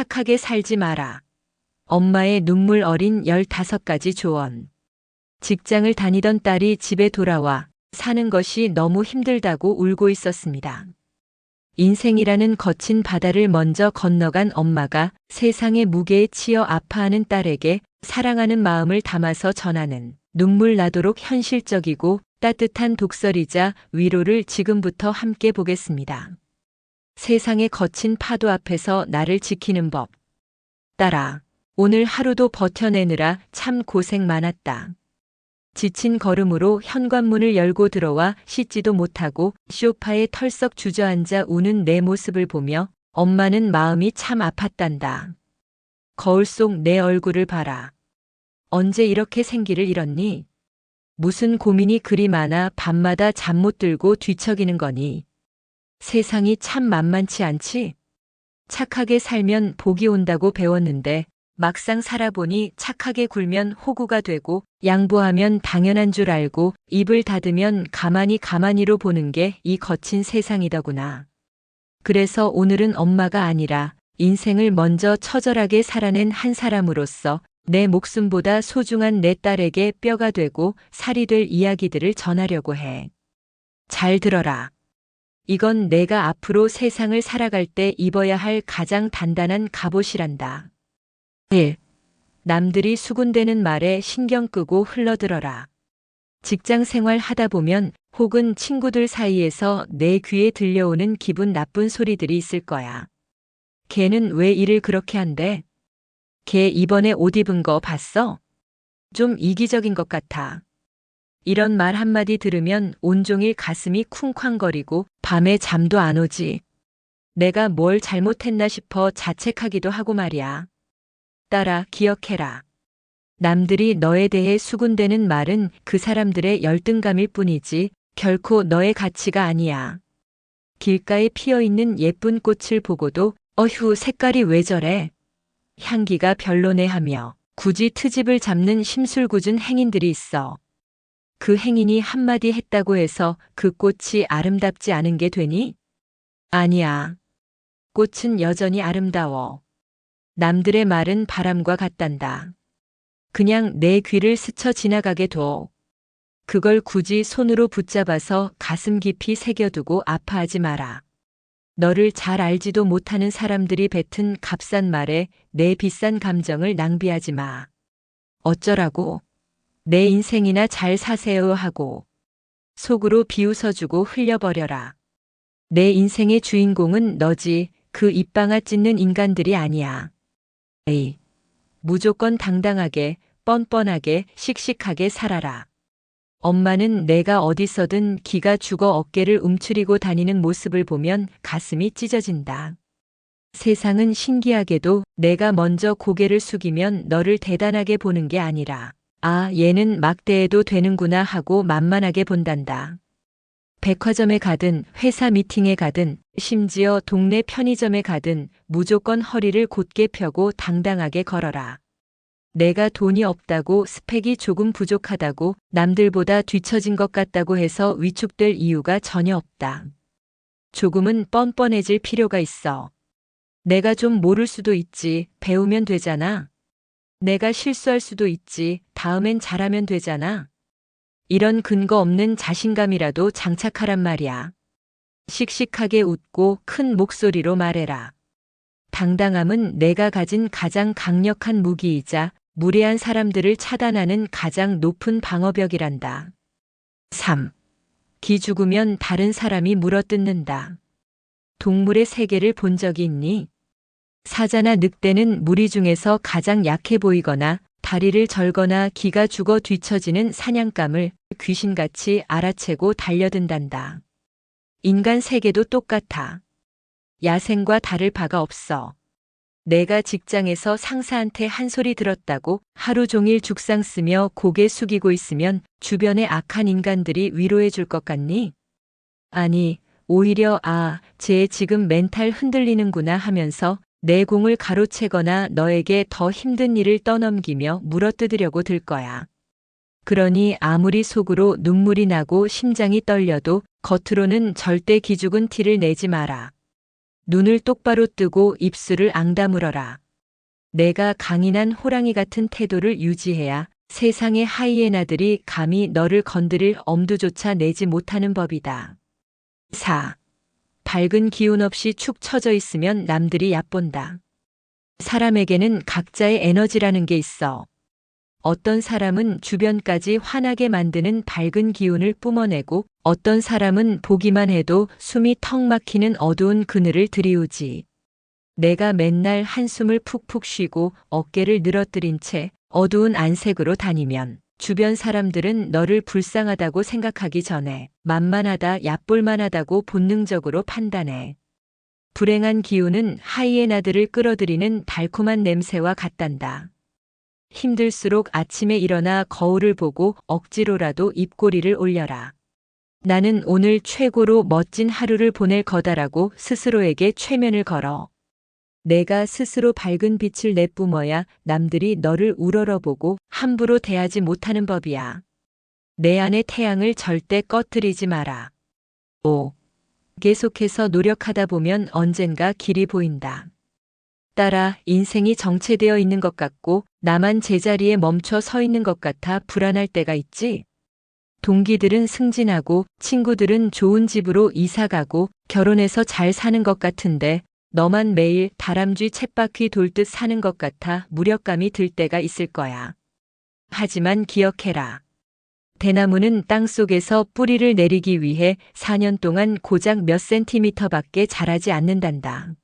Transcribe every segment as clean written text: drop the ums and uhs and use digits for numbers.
착하게 살지 마라. 엄마의 눈물 어린 15가지 조언. 직장을 다니던 딸이 집에 돌아와 사는 것이 너무 힘들다고 울고 있었습니다. 인생이라는 거친 바다를 먼저 건너간 엄마가 세상의 무게에 치여 아파하는 딸에게 사랑하는 마음을 담아서 전하는 눈물 나도록 현실적이고 따뜻한 독설이자 위로를 지금부터 함께 보겠습니다. 세상의 거친 파도 앞에서 나를 지키는 법. 딸아, 오늘 하루도 버텨내느라 참 고생 많았다. 지친 걸음으로 현관문을 열고 들어와 씻지도 못하고 소파에 털썩 주저앉아 우는 내 모습을 보며 엄마는 마음이 참 아팠단다. 거울 속 내 얼굴을 봐라. 언제 이렇게 생기를 잃었니? 무슨 고민이 그리 많아 밤마다 잠 못 들고 뒤척이는 거니? 세상이 참 만만치 않지? 착하게 살면 복이 온다고 배웠는데 막상 살아보니 착하게 굴면 호구가 되고 양보하면 당연한 줄 알고 입을 닫으면 가만히로 보는 게 이 거친 세상이더구나. 그래서 오늘은 엄마가 아니라 인생을 먼저 처절하게 살아낸 한 사람으로서 내 목숨보다 소중한 내 딸에게 뼈가 되고 살이 될 이야기들을 전하려고 해. 잘 들어라. 이건 내가 앞으로 세상을 살아갈 때 입어야 할 가장 단단한 갑옷이란다. 1. 남들이 수군대는 말에 신경 끄고 흘러들어라. 직장 생활 하다 보면 혹은 친구들 사이에서 내 귀에 들려오는 기분 나쁜 소리들이 있을 거야. 걔는 왜 일을 그렇게 한대? 걔 이번에 옷 입은 거 봤어? 좀 이기적인 것 같아. 이런 말 한마디 들으면 온종일 가슴이 쿵쾅거리고 밤에 잠도 안 오지. 내가 뭘 잘못했나 싶어 자책하기도 하고 말이야. 딸아, 기억해라. 남들이 너에 대해 수군대는 말은 그 사람들의 열등감일 뿐이지 결코 너의 가치가 아니야. 길가에 피어있는 예쁜 꽃을 보고도 어휴, 색깔이 왜 저래? 향기가 별로네 하며 굳이 트집을 잡는 심술궂은 행인들이 있어. 그 행인이 한마디 했다고 해서 그 꽃이 아름답지 않은 게 되니? 아니야. 꽃은 여전히 아름다워. 남들의 말은 바람과 같단다. 그냥 내 귀를 스쳐 지나가게 둬. 그걸 굳이 손으로 붙잡아서 가슴 깊이 새겨두고 아파하지 마라. 너를 잘 알지도 못하는 사람들이 뱉은 값싼 말에 내 비싼 감정을 낭비하지 마. 어쩌라고? 내 인생이나 잘 사세요 하고 속으로 비웃어주고 흘려버려라. 내 인생의 주인공은 너지 그 입방아 찢는 인간들이 아니야. 에이, 무조건 당당하게, 뻔뻔하게, 씩씩하게 살아라. 엄마는 내가 어디서든 기가 죽어 어깨를 움츠리고 다니는 모습을 보면 가슴이 찢어진다. 세상은 신기하게도 내가 먼저 고개를 숙이면 너를 대단하게 보는 게 아니라 아, 얘는 막대해도 되는구나 하고 만만하게 본단다. 백화점에 가든 회사 미팅에 가든 심지어 동네 편의점에 가든 무조건 허리를 곧게 펴고 당당하게 걸어라. 내가 돈이 없다고 스펙이 조금 부족하다고 남들보다 뒤처진 것 같다고 해서 위축될 이유가 전혀 없다. 조금은 뻔뻔해질 필요가 있어. 내가 좀 모를 수도 있지. 배우면 되잖아. 내가 실수할 수도 있지. 다음엔 잘하면 되잖아. 이런 근거 없는 자신감이라도 장착하란 말이야. 씩씩하게 웃고 큰 목소리로 말해라. 당당함은 내가 가진 가장 강력한 무기이자 무례한 사람들을 차단하는 가장 높은 방어벽이란다. 3. 기 죽으면 다른 사람이 물어뜯는다. 동물의 세계를 본 적이 있니? 사자나 늑대는 무리 중에서 가장 약해 보이거나 다리를 절거나 기가 죽어 뒤처지는 사냥감을 귀신같이 알아채고 달려든단다. 인간 세계도 똑같아. 야생과 다를 바가 없어. 내가 직장에서 상사한테 한 소리 들었다고 하루 종일 죽상 쓰며 고개 숙이고 있으면 주변의 악한 인간들이 위로해 줄 것 같니? 아니, 오히려 쟤 지금 멘탈 흔들리는구나 하면서 내 공을 가로채거나 너에게 더 힘든 일을 떠넘기며 물어뜯으려고 들 거야. 그러니 아무리 속으로 눈물이 나고 심장이 떨려도 겉으로는 절대 기죽은 티를 내지 마라. 눈을 똑바로 뜨고 입술을 앙다물어라. 내가 강인한 호랑이 같은 태도를 유지해야 세상의 하이에나들이 감히 너를 건드릴 엄두조차 내지 못하는 법이다. 4. 밝은 기운 없이 축 처져 있으면 남들이 얕본다. 사람에게는 각자의 에너지라는 게 있어. 어떤 사람은 주변까지 환하게 만드는 밝은 기운을 뿜어내고 어떤 사람은 보기만 해도 숨이 턱 막히는 어두운 그늘을 들이우지. 내가 맨날 한숨을 푹푹 쉬고 어깨를 늘어뜨린 채 어두운 안색으로 다니면 주변 사람들은 너를 불쌍하다고 생각하기 전에 만만하다, 얕볼만하다고 본능적으로 판단해. 불행한 기운은 하이에나들을 끌어들이는 달콤한 냄새와 같단다. 힘들수록 아침에 일어나 거울을 보고 억지로라도 입꼬리를 올려라. 나는 오늘 최고로 멋진 하루를 보낼 거다라고 스스로에게 최면을 걸어. 내가 스스로 밝은 빛을 내뿜어야 남들이 너를 우러러보고 함부로 대하지 못하는 법이야. 내 안의 태양을 절대 꺼뜨리지 마라. 5. 계속해서 노력하다 보면 언젠가 길이 보인다. 따라 인생이 정체되어 있는 것 같고 나만 제자리에 멈춰 서 있는 것 같아 불안할 때가 있지. 동기들은 승진하고 친구들은 좋은 집으로 이사가고 결혼해서 잘 사는 것 같은데 너만 매일 다람쥐 쳇바퀴 돌듯 사는 것 같아 무력감이 들 때가 있을 거야. 하지만 기억해라. 대나무는 땅속에서 뿌리를 내리기 위해 4년 동안 고작 몇 센티미터밖에 자라지 않는단다.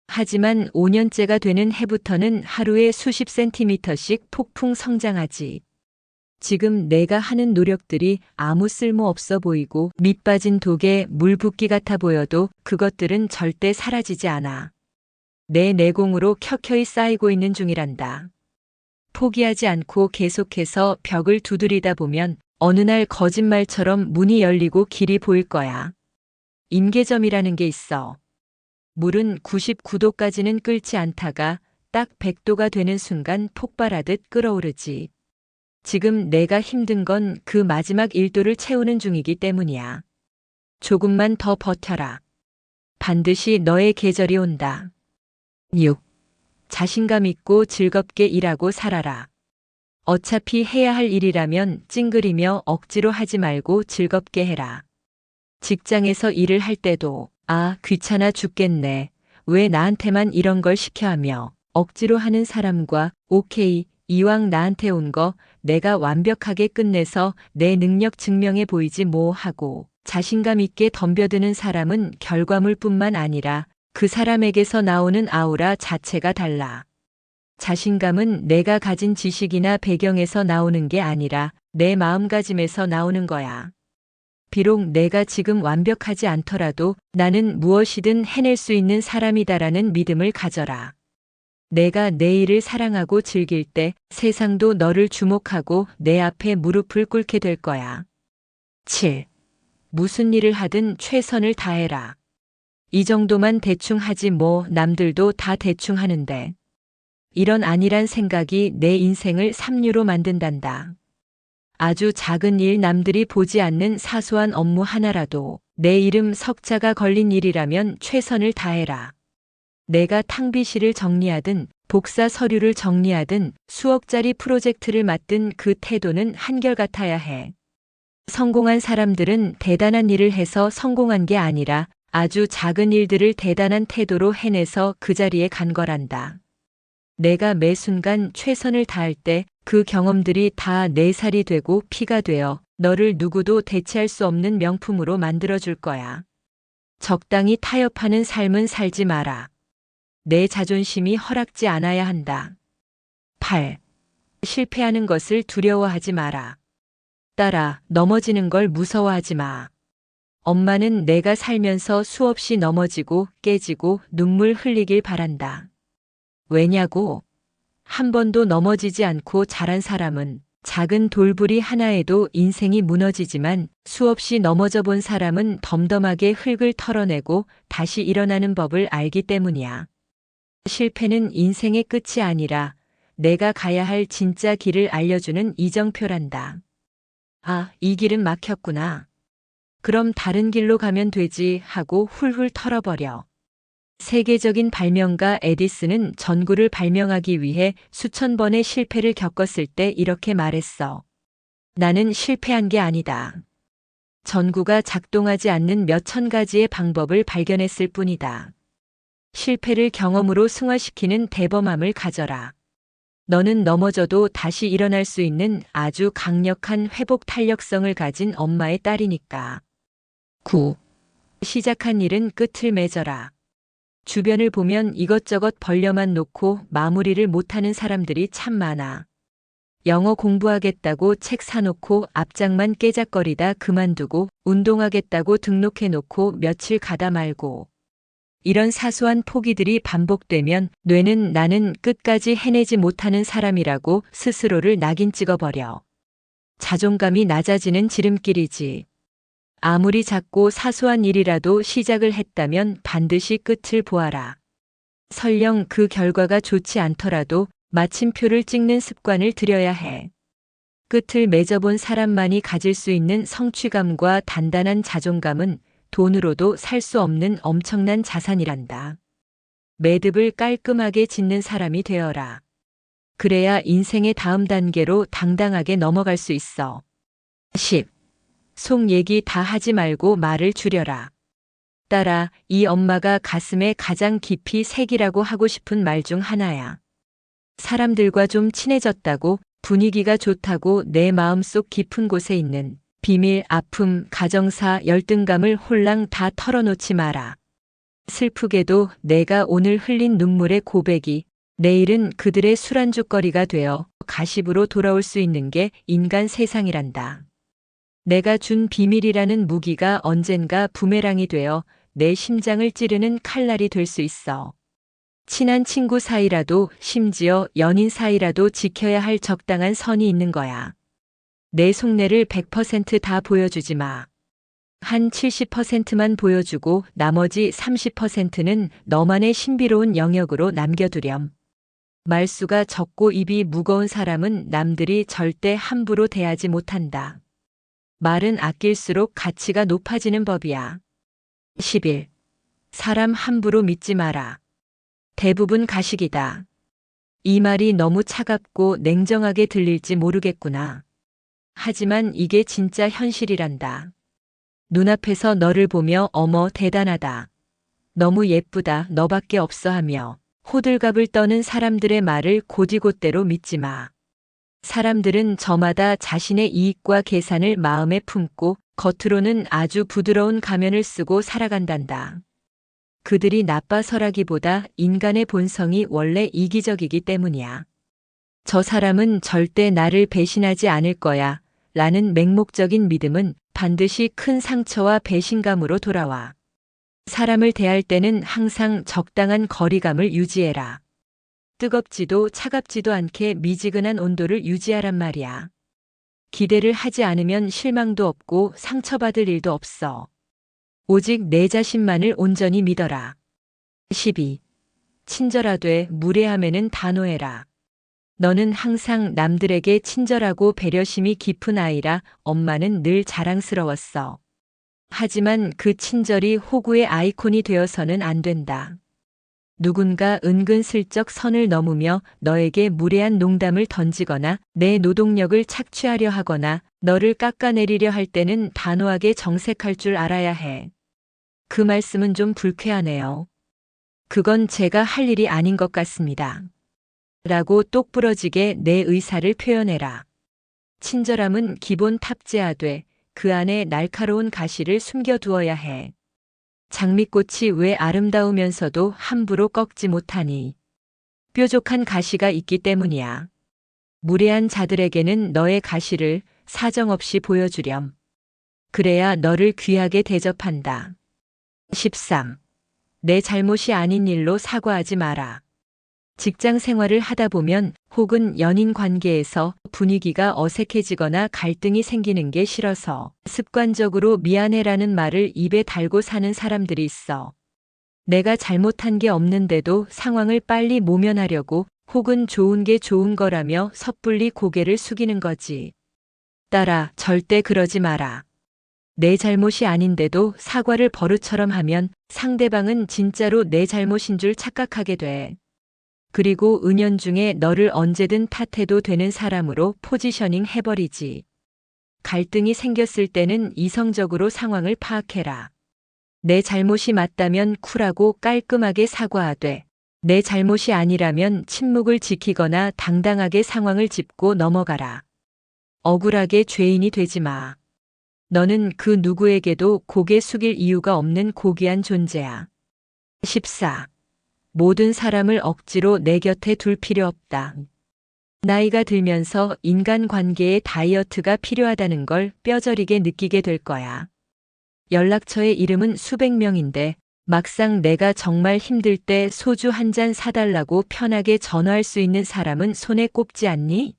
하지만 5년째가 되는 해부터는 하루에 수십 센티미터씩 폭풍 성장하지. 지금 내가 하는 노력들이 아무 쓸모 없어 보이고 밑빠진 독에 물 붓기 같아 보여도 그것들은 절대 사라지지 않아. 내 내공으로 켜켜이 쌓이고 있는 중이란다. 포기하지 않고 계속해서 벽을 두드리다 보면 어느 날 거짓말처럼 문이 열리고 길이 보일 거야. 임계점이라는 게 있어. 물은 99도까지는 끓지 않다가 딱 100도가 되는 순간 폭발하듯 끓어오르지. 지금 내가 힘든 건 그 마지막 1도를 채우는 중이기 때문이야. 조금만 더 버텨라. 반드시 너의 계절이 온다. 6. 자신감 있고 즐겁게 일하고 살아라. 어차피 해야 할 일이라면 찡그리며 억지로 하지 말고 즐겁게 해라. 직장에서 일을 할 때도 귀찮아 죽겠네. 왜 나한테만 이런 걸 시켜 하며 억지로 하는 사람과 오케이, 이왕 나한테 온 거 내가 완벽하게 끝내서 내 능력 증명해 보이지 뭐 하고 자신감 있게 덤벼드는 사람은 결과물뿐만 아니라 그 사람에게서 나오는 아우라 자체가 달라. 자신감은 내가 가진 지식이나 배경에서 나오는 게 아니라 내 마음가짐에서 나오는 거야. 비록 내가 지금 완벽하지 않더라도 나는 무엇이든 해낼 수 있는 사람이다라는 믿음을 가져라. 내가 내 일을 사랑하고 즐길 때 세상도 너를 주목하고 내 앞에 무릎을 꿇게 될 거야. 7. 무슨 일을 하든 최선을 다해라. 이 정도만 대충 하지 뭐 남들도 다 대충 하는데. 이런 안일한 생각이 내 인생을 삼류로 만든단다. 아주 작은 일 남들이 보지 않는 사소한 업무 하나라도 내 이름 석자가 걸린 일이라면 최선을 다해라. 내가 탕비실을 정리하든 복사 서류를 정리하든 수억짜리 프로젝트를 맡든 그 태도는 한결같아야 해. 성공한 사람들은 대단한 일을 해서 성공한 게 아니라 아주 작은 일들을 대단한 태도로 해내서 그 자리에 간 거란다. 내가 매 순간 최선을 다할 때 그 경험들이 다 내 살이 되고 피가 되어 너를 누구도 대체할 수 없는 명품으로 만들어줄 거야. 적당히 타협하는 삶은 살지 마라. 내 자존심이 허락지 않아야 한다. 8. 실패하는 것을 두려워하지 마라. 따라 넘어지는 걸 무서워하지 마. 엄마는 내가 살면서 수없이 넘어지고 깨지고 눈물 흘리길 바란다. 왜냐고? 한 번도 넘어지지 않고 자란 사람은 작은 돌부리 하나에도 인생이 무너지지만 수없이 넘어져 본 사람은 덤덤하게 흙을 털어내고 다시 일어나는 법을 알기 때문이야. 실패는 인생의 끝이 아니라 내가 가야 할 진짜 길을 알려주는 이정표란다. 이 길은 막혔구나. 그럼 다른 길로 가면 되지 하고 훌훌 털어버려. 세계적인 발명가 에디슨은 전구를 발명하기 위해 수천 번의 실패를 겪었을 때 이렇게 말했어. 나는 실패한 게 아니다. 전구가 작동하지 않는 몇천 가지의 방법을 발견했을 뿐이다. 실패를 경험으로 승화시키는 대범함을 가져라. 너는 넘어져도 다시 일어날 수 있는 아주 강력한 회복 탄력성을 가진 엄마의 딸이니까. 9. 시작한 일은 끝을 맺어라. 주변을 보면 이것저것 벌려만 놓고 마무리를 못하는 사람들이 참 많아. 영어 공부하겠다고 책 사놓고 앞장만 깨작거리다 그만두고 운동하겠다고 등록해놓고 며칠 가다 말고. 이런 사소한 포기들이 반복되면 뇌는 나는 끝까지 해내지 못하는 사람이라고 스스로를 낙인 찍어버려. 자존감이 낮아지는 지름길이지. 아무리 작고 사소한 일이라도 시작을 했다면 반드시 끝을 보아라. 설령 그 결과가 좋지 않더라도 마침표를 찍는 습관을 들여야 해. 끝을 맺어본 사람만이 가질 수 있는 성취감과 단단한 자존감은 돈으로도 살 수 없는 엄청난 자산이란다. 매듭을 깔끔하게 짓는 사람이 되어라. 그래야 인생의 다음 단계로 당당하게 넘어갈 수 있어. 10. 속 얘기 다 하지 말고 말을 줄여라. 딸아, 이 엄마가 가슴에 가장 깊이 새기라고 하고 싶은 말 중 하나야. 사람들과 좀 친해졌다고, 분위기가 좋다고 내 마음속 깊은 곳에 있는 비밀, 아픔, 가정사, 열등감을 홀랑 다 털어놓지 마라. 슬프게도 내가 오늘 흘린 눈물의 고백이 내일은 그들의 술안주거리가 되어 가십으로 돌아올 수 있는 게 인간 세상이란다. 내가 준 비밀이라는 무기가 언젠가 부메랑이 되어 내 심장을 찌르는 칼날이 될 수 있어. 친한 친구 사이라도 심지어 연인 사이라도 지켜야 할 적당한 선이 있는 거야. 내 속내를 100% 다 보여주지 마. 한 70%만 보여주고 나머지 30%는 너만의 신비로운 영역으로 남겨두렴. 말수가 적고 입이 무거운 사람은 남들이 절대 함부로 대하지 못한다. 말은 아낄수록 가치가 높아지는 법이야. 11. 사람 함부로 믿지 마라. 대부분 가식이다. 이 말이 너무 차갑고 냉정하게 들릴지 모르겠구나. 하지만 이게 진짜 현실이란다. 눈앞에서 너를 보며 어머 대단하다. 너무 예쁘다. 너밖에 없어 하며 호들갑을 떠는 사람들의 말을 곧이곧대로 믿지 마. 사람들은 저마다 자신의 이익과 계산을 마음에 품고 겉으로는 아주 부드러운 가면을 쓰고 살아간단다. 그들이 나빠서라기보다 인간의 본성이 원래 이기적이기 때문이야. 저 사람은 절대 나를 배신하지 않을 거야 라는 맹목적인 믿음은 반드시 큰 상처와 배신감으로 돌아와. 사람을 대할 때는 항상 적당한 거리감을 유지해라. 뜨겁지도 차갑지도 않게 미지근한 온도를 유지하란 말이야. 기대를 하지 않으면 실망도 없고 상처받을 일도 없어. 오직 내 자신만을 온전히 믿어라. 12. 친절하되 무례함에는 단호해라. 너는 항상 남들에게 친절하고 배려심이 깊은 아이라 엄마는 늘 자랑스러웠어. 하지만 그 친절이 호구의 아이콘이 되어서는 안 된다. 누군가 은근슬쩍 선을 넘으며 너에게 무례한 농담을 던지거나 내 노동력을 착취하려 하거나 너를 깎아내리려 할 때는 단호하게 정색할 줄 알아야 해. 그 말씀은 좀 불쾌하네요. 그건 제가 할 일이 아닌 것 같습니다. 라고 똑부러지게 내 의사를 표현해라. 친절함은 기본 탑재하되 그 안에 날카로운 가시를 숨겨두어야 해. 장미꽃이 왜 아름다우면서도 함부로 꺾지 못하니? 뾰족한 가시가 있기 때문이야. 무례한 자들에게는 너의 가시를 사정없이 보여주렴. 그래야 너를 귀하게 대접한다. 13. 내 잘못이 아닌 일로 사과하지 마라. 직장 생활을 하다 보면 혹은 연인 관계에서 분위기가 어색해지거나 갈등이 생기는 게 싫어서 습관적으로 미안해라는 말을 입에 달고 사는 사람들이 있어. 내가 잘못한 게 없는데도 상황을 빨리 모면하려고 혹은 좋은 게 좋은 거라며 섣불리 고개를 숙이는 거지. 딸아, 절대 그러지 마라. 내 잘못이 아닌데도 사과를 버릇처럼 하면 상대방은 진짜로 내 잘못인 줄 착각하게 돼. 그리고 은연중에 너를 언제든 탓해도 되는 사람으로 포지셔닝 해버리지. 갈등이 생겼을 때는 이성적으로 상황을 파악해라. 내 잘못이 맞다면 쿨하고 깔끔하게 사과하되, 내 잘못이 아니라면 침묵을 지키거나 당당하게 상황을 짚고 넘어가라. 억울하게 죄인이 되지 마. 너는 그 누구에게도 고개 숙일 이유가 없는 고귀한 존재야. 14. 모든 사람을 억지로 내 곁에 둘 필요 없다. 나이가 들면서 인간관계의 다이어트가 필요하다는 걸 뼈저리게 느끼게 될 거야. 연락처의 이름은 수백 명인데 막상 내가 정말 힘들 때 소주 한 잔 사달라고 편하게 전화할 수 있는 사람은 손에 꼽지 않니?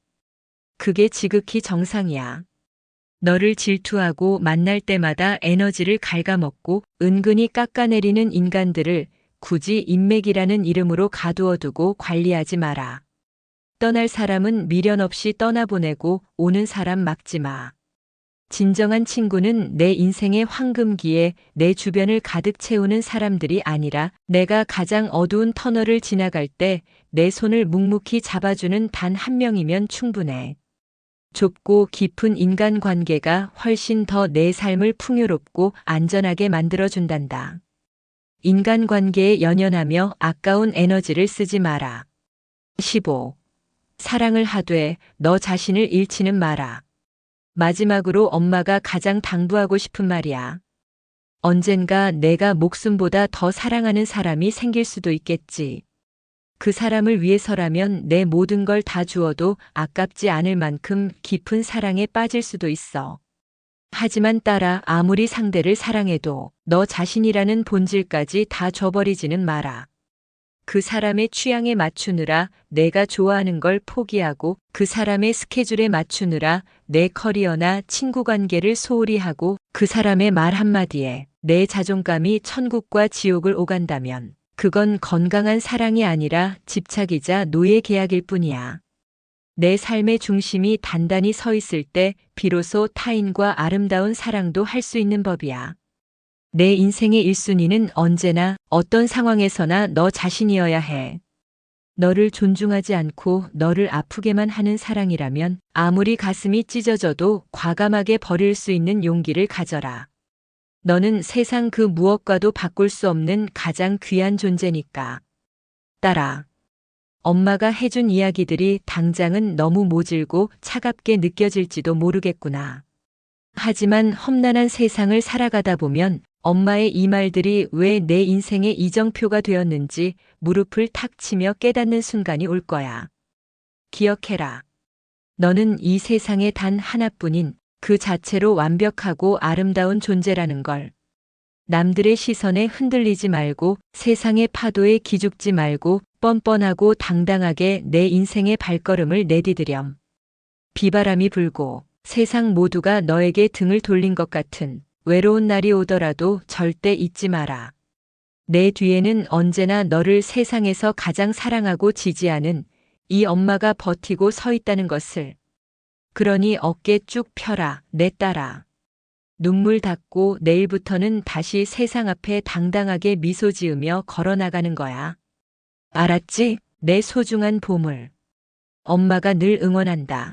그게 지극히 정상이야. 너를 질투하고 만날 때마다 에너지를 갉아먹고 은근히 깎아내리는 인간들을 굳이 인맥이라는 이름으로 가두어두고 관리하지 마라. 떠날 사람은 미련 없이 떠나보내고 오는 사람 막지 마. 진정한 친구는 내 인생의 황금기에 내 주변을 가득 채우는 사람들이 아니라 내가 가장 어두운 터널을 지나갈 때 내 손을 묵묵히 잡아주는 단 한 명이면 충분해. 좁고 깊은 인간관계가 훨씬 더 내 삶을 풍요롭고 안전하게 만들어준단다. 인간관계에 연연하며 아까운 에너지를 쓰지 마라. 15. 사랑을 하되 너 자신을 잃지는 마라. 마지막으로 엄마가 가장 당부하고 싶은 말이야. 언젠가 내가 목숨보다 더 사랑하는 사람이 생길 수도 있겠지. 그 사람을 위해서라면 내 모든 걸 다 주어도 아깝지 않을 만큼 깊은 사랑에 빠질 수도 있어. 하지만 딸아, 아무리 상대를 사랑해도 너 자신이라는 본질까지 다 줘버리지는 마라. 그 사람의 취향에 맞추느라 내가 좋아하는 걸 포기하고 그 사람의 스케줄에 맞추느라 내 커리어나 친구 관계를 소홀히 하고 그 사람의 말 한마디에 내 자존감이 천국과 지옥을 오간다면 그건 건강한 사랑이 아니라 집착이자 노예 계약일 뿐이야. 내 삶의 중심이 단단히 서 있을 때 비로소 타인과 아름다운 사랑도 할 수 있는 법이야. 내 인생의 1순위는 언제나 어떤 상황에서나 너 자신이어야 해. 너를 존중하지 않고 너를 아프게만 하는 사랑이라면 아무리 가슴이 찢어져도 과감하게 버릴 수 있는 용기를 가져라. 너는 세상 그 무엇과도 바꿀 수 없는 가장 귀한 존재니까. 딸아. 엄마가 해준 이야기들이 당장은 너무 모질고 차갑게 느껴질지도 모르겠구나. 하지만 험난한 세상을 살아가다 보면 엄마의 이 말들이 왜 내 인생의 이정표가 되었는지 무릎을 탁 치며 깨닫는 순간이 올 거야. 기억해라. 너는 이 세상에 단 하나뿐인 그 자체로 완벽하고 아름다운 존재라는 걸. 남들의 시선에 흔들리지 말고 세상의 파도에 기죽지 말고 뻔뻔하고 당당하게 내 인생의 발걸음을 내디디렴. 비바람이 불고 세상 모두가 너에게 등을 돌린 것 같은 외로운 날이 오더라도 절대 잊지 마라. 내 뒤에는 언제나 너를 세상에서 가장 사랑하고 지지하는 이 엄마가 버티고 서 있다는 것을. 그러니 어깨 쭉 펴라, 내 딸아. 눈물 닦고 내일부터는 다시 세상 앞에 당당하게 미소 지으며 걸어나가는 거야. 알았지? 내 소중한 보물. 엄마가 늘 응원한다.